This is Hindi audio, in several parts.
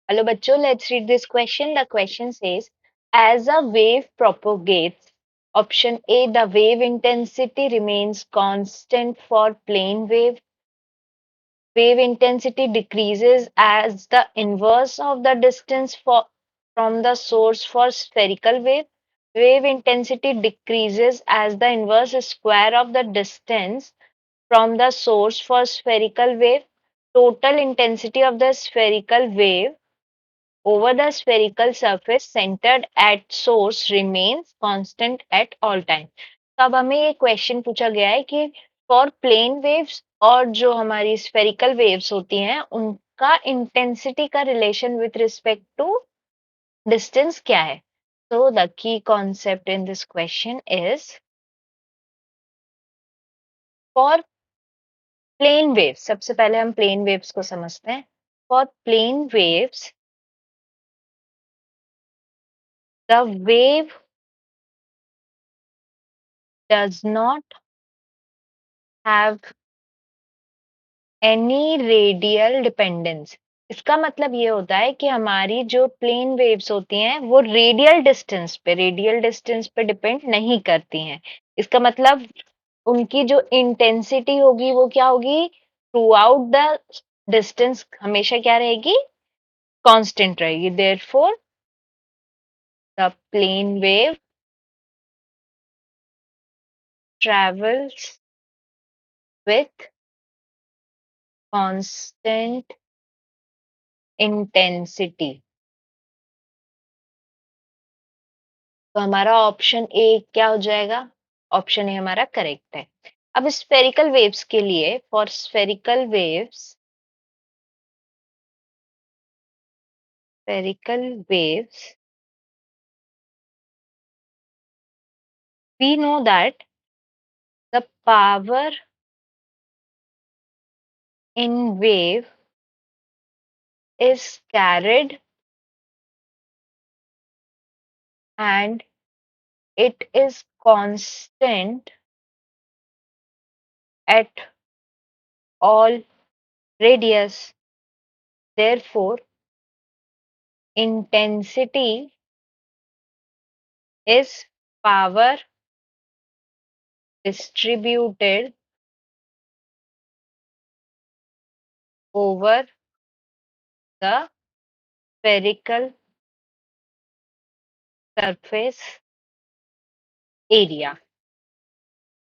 Hello bachcho, let's read this question. The question says, as a wave propagates, option A, the wave intensity remains constant for plane wave. Wave intensity decreases as the inverse of the distance from the source for spherical wave. Wave intensity decreases as the inverse square of the distance from the source for spherical wave. Total intensity of the spherical wave over the spherical surface centered at source remains constant at all time. तो अब हमें ये क्वेश्चन पूछा गया है कि फॉर प्लेन वेव्स और जो हमारी स्फेरिकल वेव्स होती हैं उनका इंटेंसिटी का relation with respect to distance क्या है. So the key concept in this question is for plane waves. सबसे पहले हम plane waves को समझते हैं. For plane waves, the wave does not have any radial dependence. इसका मतलब ये होता है कि हमारी जो प्लेन वेव्स होती हैं वो रेडियल डिस्टेंस पे डिपेंड नहीं करती हैं. इसका मतलब उनकी जो इंटेंसिटी होगी वो क्या होगी, थ्रू आउट द डिस्टेंस हमेशा क्या रहेगी, कांस्टेंट रहेगी. Therefore the plane wave travels with constant intensity. तो हमारा ऑप्शन ए क्या हो जाएगा, ऑप्शन ए हमारा करेक्ट है. अब स्फेरिकल वेव्स के लिए, for spherical waves we know that the power in wave is carried and it is constant at all radius. Therefore, intensity is power distributed over the spherical surface area.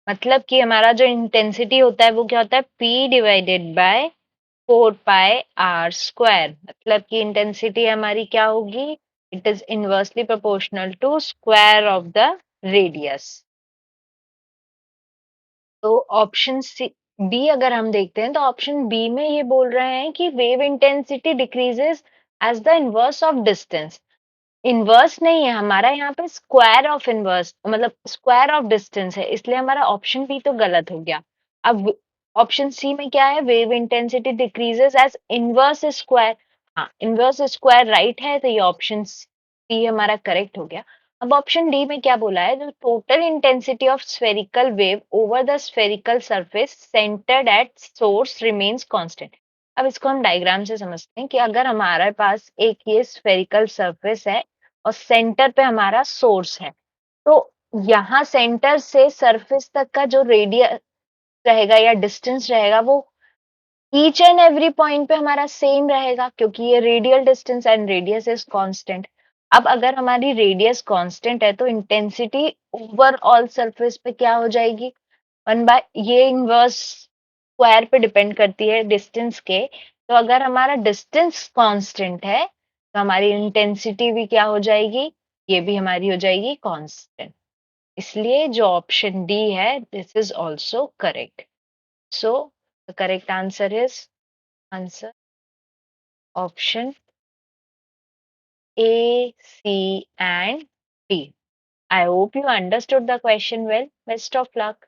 मतलब कि हमारा जो इंटेंसिटी होता है वो क्या होता है, P डिवाइडेड बाय 4πr². मतलब कि इंटेंसिटी हमारी क्या होगी, it is inversely proportional to square of the radius. तो ऑप्शन सी बी अगर हम देखते हैं तो ऑप्शन बी में ये बोल रहे हैं कि wave intensity decreases as the inverse of distance. Inverse नहीं है हमारा, यहाँ पे स्क्वायर ऑफ इनवर्स मतलब स्क्वायर ऑफ डिस्टेंस है, इसलिए हमारा ऑप्शन बी तो गलत हो गया. अब ऑप्शन सी में क्या है, wave intensity decreases as inverse square. हाँ, इनवर्स स्क्वायर राइट है, तो ये ऑप्शन सी हमारा करेक्ट हो गया. अब ऑप्शन डी में क्या बोला है, जो total intensity of spherical wave over the spherical surface centred at source remains constant. अब इसको हम डायग्राम से समझते हैं कि अगर हमारे पास एक ये स्फेरिकल सरफेस है और सेंटर पे हमारा सोर्स है, तो यहाँ सेंटर से सरफेस तक का जो रेडियस रहेगा या डिस्टेंस रहेगा वो ईच एंड एवरी पॉइंट पे हमारा सेम रहेगा, क्योंकि ये radial distance and radius is constant. अब अगर हमारी रेडियस कांस्टेंट है तो इंटेंसिटी ओवरऑल सरफेस पे क्या हो जाएगी, 1 बाय ये इनवर्स स्क्वायर पे डिपेंड करती है डिस्टेंस के. तो अगर हमारा डिस्टेंस कांस्टेंट है तो हमारी इंटेंसिटी भी क्या हो जाएगी, ये भी हमारी हो जाएगी कांस्टेंट. इसलिए जो ऑप्शन डी है this is also correct. So the correct answer is answer option A, C, and D. I hope you understood the question well. Best of luck.